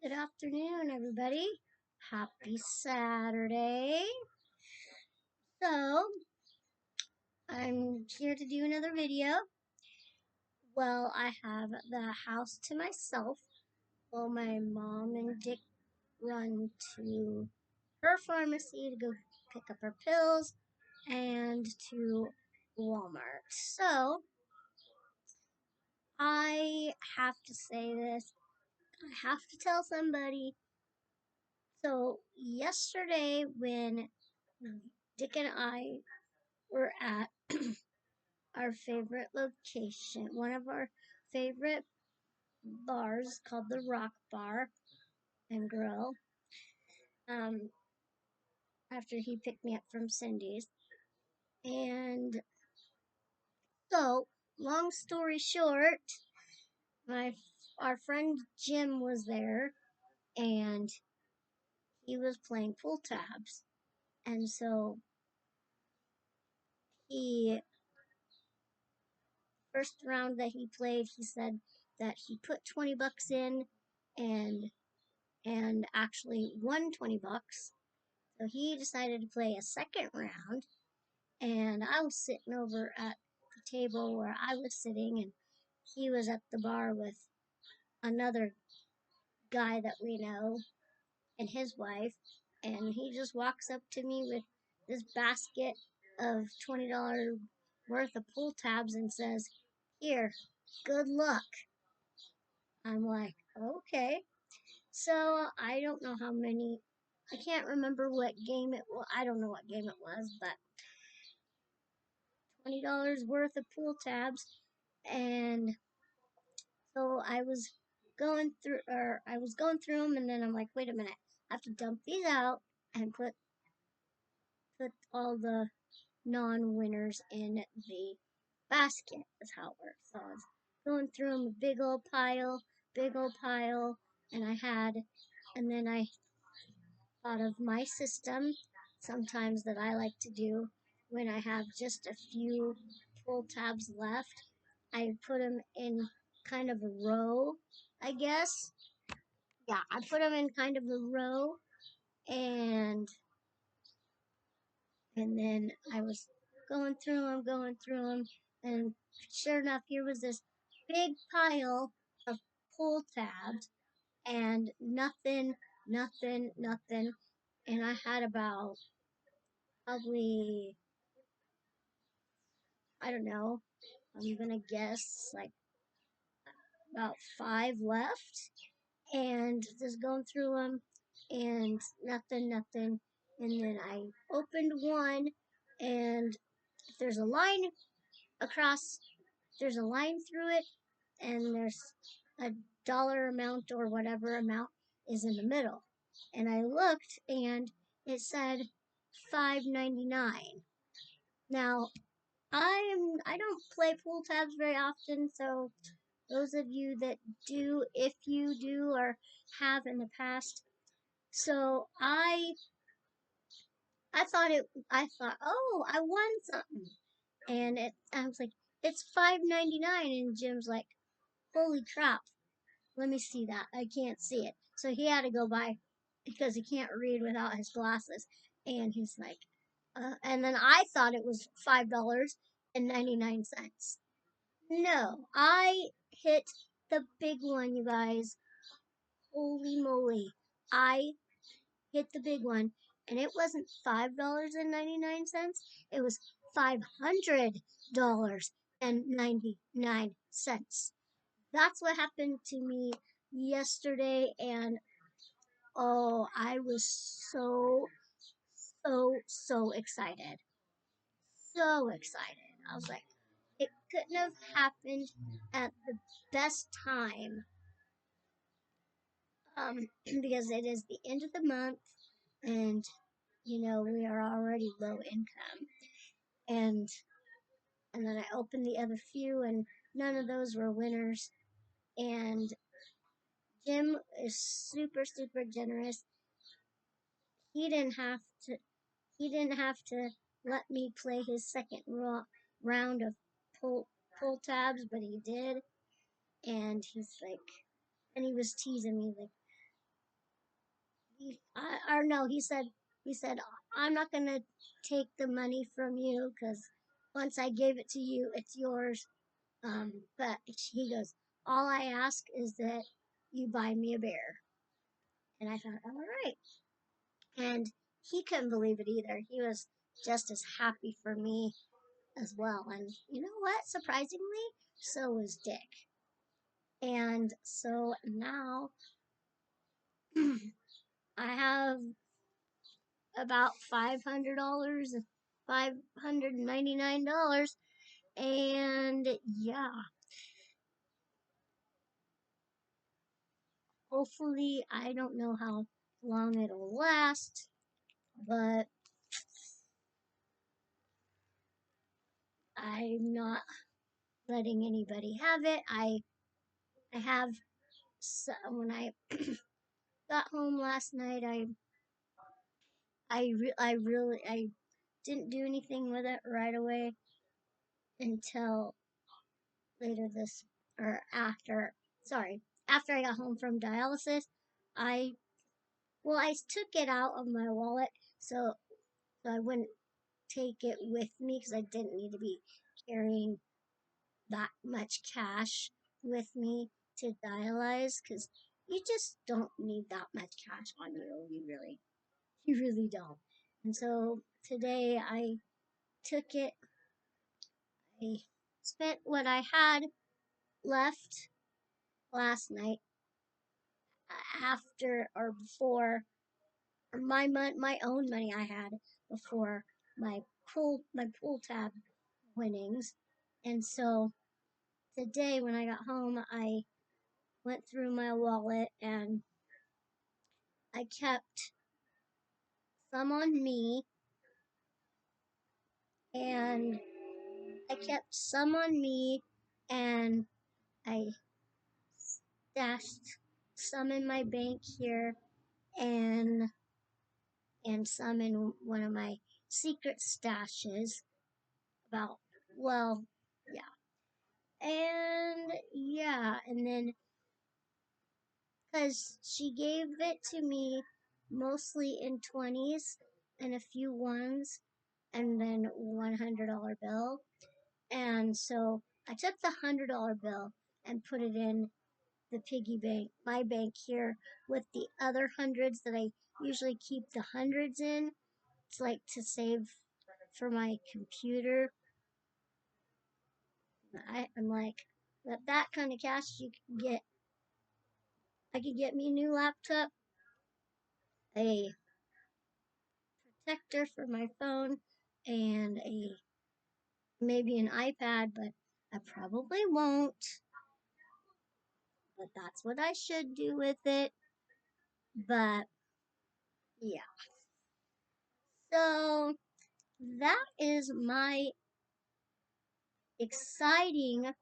Good afternoon, everybody. Happy Saturday. So, I'm here to do another video. Well, I have the house to myself while my mom and Dick run to her pharmacy to go pick up her pills and to Walmart. So, I have to say this. I have to tell somebody. So, yesterday when Dick and I were at our favorite location, one of our favorite bars called the Rock Bar and Grill. Um, After he picked me up from Cindy's, and so long story short, my our friend Jim was there, and he was playing pool tabs, and so he first round that he played, he said that he put $20 in, and actually won $20. So he decided to play a second round, and I was sitting over at the table where I was sitting, and he was at the bar with another guy that we know and his wife, and he just walks up to me with this basket of $20 worth of pull tabs and says, "Here, good luck." I'm like, okay. So I don't know how many, I can't remember what game it was. I don't know what game it was, but $20 worth of pool tabs, and so I was going through them, and then I'm like, wait a minute, I have to dump these out and put all the non-winners in the basket. Is how it works. So I was going through them, a big old pile, and and then I thought of my system sometimes that I like to do when I have just a few pull tabs left. I put them in kind of a row, I guess. Yeah, I put them in kind of a row, and then I was going through them, and sure enough, here was this big pile of pull tabs, and nothing, and I had about probably, I don't know, I'm gonna guess like about five left, and just going through them, and nothing. And then I opened one, and there's a line across, there's a line through it, and there's a dollar amount or whatever amount is in the middle. And I looked, and it said $5.99. Now, I don't play pool tabs very often, so those of you that do, if you do or have in the past. So I thought, oh, I won something. And I was like, it's $5.99, and Jim's like, holy crap, let me see that. I can't see it. So he had to go by because he can't read without his glasses. And he's like, and then I thought it was $5.99. No, I hit the big one, you guys. Holy moly. I hit the big one, and it wasn't $5.99. It was $500.99. That's what happened to me yesterday, and oh, I was so excited. So excited. I was like, it couldn't have happened at the best time. Because it is the end of the month, and we are already low income, and then I opened the other few, and none of those were winners. And Jim is super generous. He didn't have to. He didn't have to let me play his second round of pull pull tabs, but he did. And he's like, and he was teasing me like, or no, he said, I'm not gonna take the money from you because once I gave it to you, it's yours. But he goes, all I ask is that you buy me a bear. And I thought, all right. And he couldn't believe it either. He was just as happy for me as well. And you know what? Surprisingly, so was Dick. And so now I have about $500, $599. And yeah, hopefully, I don't know how long it'll last, but I'm not letting anybody have it. I have when I got home last night, I didn't do anything with it right away until later this or after. Sorry, after I got home from dialysis, I I took it out of my wallet so I wouldn't take it with me because I didn't need to be carrying that much cash with me to dialyze because you just don't need that much cash on you. You really don't. And so today I took it, I spent what I had left last night after or before or my own money I had before my pool tab winnings. And so today when I got home I went through my wallet and I kept some on me and I kept some on me and I stashed some in my bank here and some in one of my secret stashes about well and then because she gave it to me mostly in 20s and a few ones and then $100 bill. And so I took the $100 bill and put it in the piggy bank, my bank here, with the other hundreds that I usually keep the hundreds in. It's like to save for my computer. I'm like, with that kind of cash, I could get me a new laptop, a protector for my phone, and a maybe an iPad, but I probably won't. But that's what I should do with it. But yeah. So that is my exciting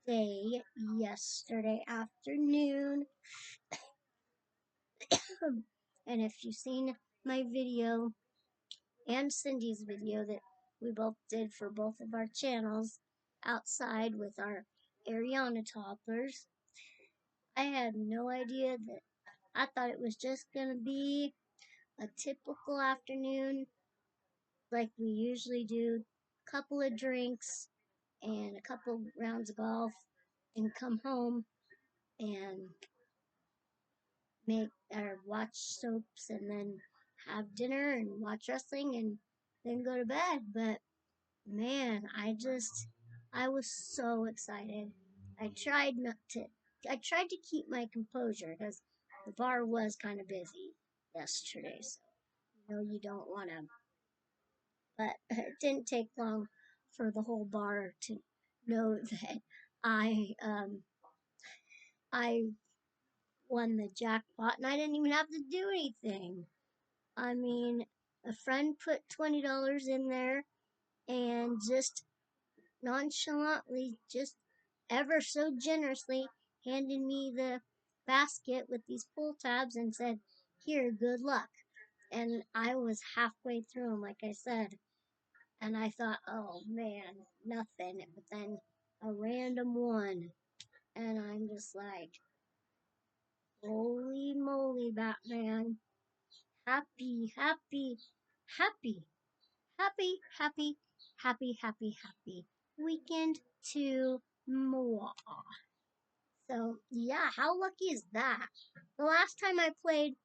day yesterday afternoon. And if you've seen my video and Cindy's video that we both did for both of our channels outside with our Ariana toddlers, I had no idea that I thought it was just gonna be a typical afternoon like we usually do, couple of drinks and a couple rounds of golf and come home and make or watch soaps and then have dinner and watch wrestling and then go to bed. But man, I was so excited. I tried not to I tried to keep my composure because the bar was kind of busy yesterday, so you don't want to. But it didn't take long for the whole bar to know that I um I won the jackpot and I didn't even have to do anything. I mean, a friend put $20 in there and just nonchalantly, just ever so generously handed me the basket with these pull tabs and said, "Here, good luck." And I was halfway through them, like I said, and I thought, "Oh man, nothing." But then a random one, and I'm just like, Holy moly, Batman. Happy, happy, happy, happy, happy, happy, happy, happy weekend to moi. So, yeah, how lucky is that? The last time I played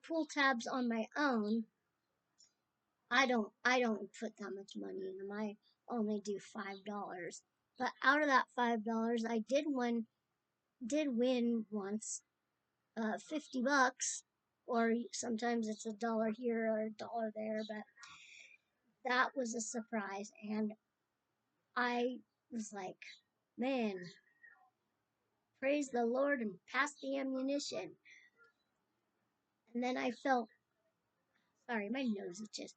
pool tabs on my own, I don't put that much money in them. I only do $5. But out of that $5, I did win once, $50, or sometimes it's $1 here or $1 there. But that was a surprise, and I was like, man, praise the Lord and pass the ammunition. And then I felt, sorry, my nose itches.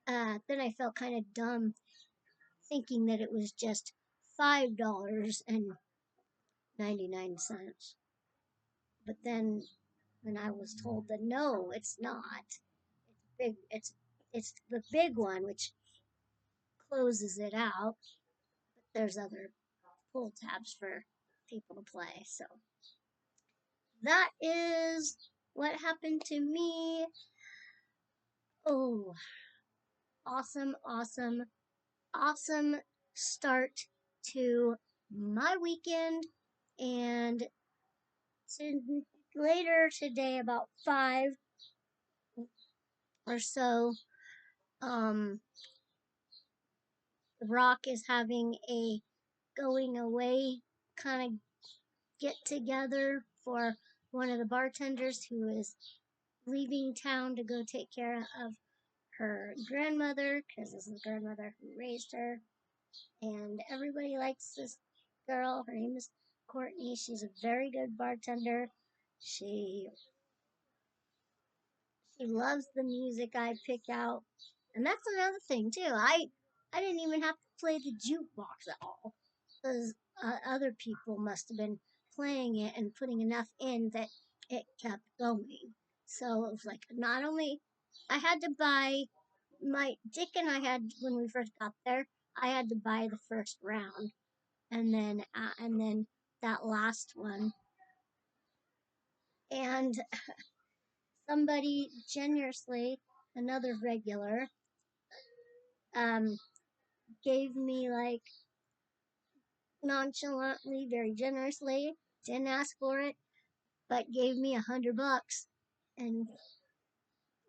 Then I felt kind of dumb thinking that it was just $5.99. But then when I was told that no, it's not. It's big. It's the big one which closes it out. But there's other pull tabs for people to play. So that is what happened to me. Oh, awesome, awesome, awesome start to my weekend. And later today, about 5 or so, um, Rock is having a going away kind of get together for one of the bartenders who is leaving town to go take care of her grandmother, because this is the grandmother who raised her. And everybody likes this girl. Her name is Courtney. She's a very good bartender. She loves the music I pick out. And that's another thing too. I didn't even have to play the jukebox at all, because other people must have been playing it and putting enough in that it kept going. So it was like, not only I had to buy my Dick and I had, when we first got there, I had to buy the first round, and then that last one, and somebody generously, another regular, um, gave me, like, nonchalantly, very generously, didn't ask for it, but gave me $100 and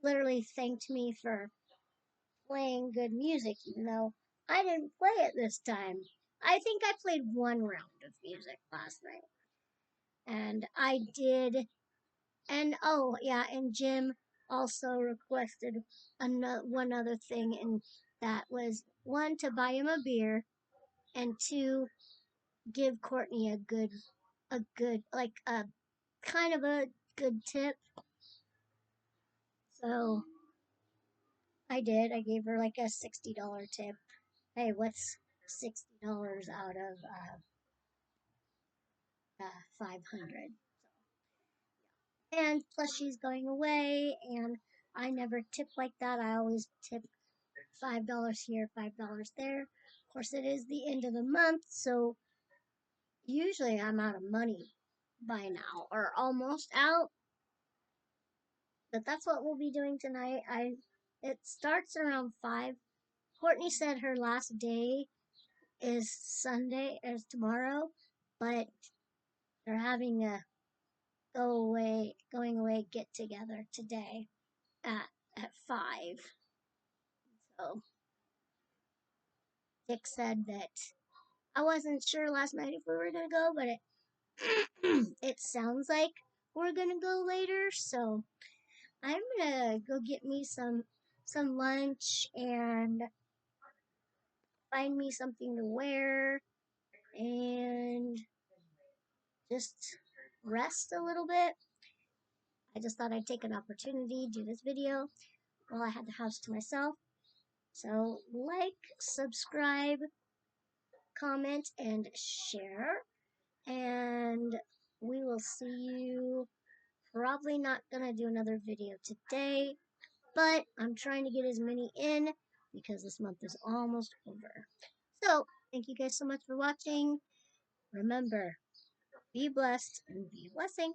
literally thanked me for playing good music, even though I didn't play it this time. I think I played one round of music last night, and I did. And oh yeah, and Jim also requested one other thing, and that was, one, to buy him a beer, and two, give Courtney a good, like, a kind of a good tip. So I did. I gave her like a $60 tip. Hey, what's $60 out of 500? And plus, she's going away, and I never tip like that. I always tip $5 here, $5 there. Of course, it is the end of the month, so usually I'm out of money by now, or almost out. But that's what we'll be doing tonight. It starts around 5. Courtney said her last day is Sunday, is tomorrow, but they're having a going away get together today at 5. So Dick said that I wasn't sure last night if we were gonna go, but it sounds like we're gonna go later. So I'm gonna go get me some lunch and find me something to wear and just rest a little bit. I just thought I'd take an opportunity to do this video while I had the house to myself. So like, subscribe, comment, and share. And we will see you. Probably not gonna do another video today, but I'm trying to get as many in because this month is almost over. So thank you guys so much for watching. Remember, be blessed and be a blessing.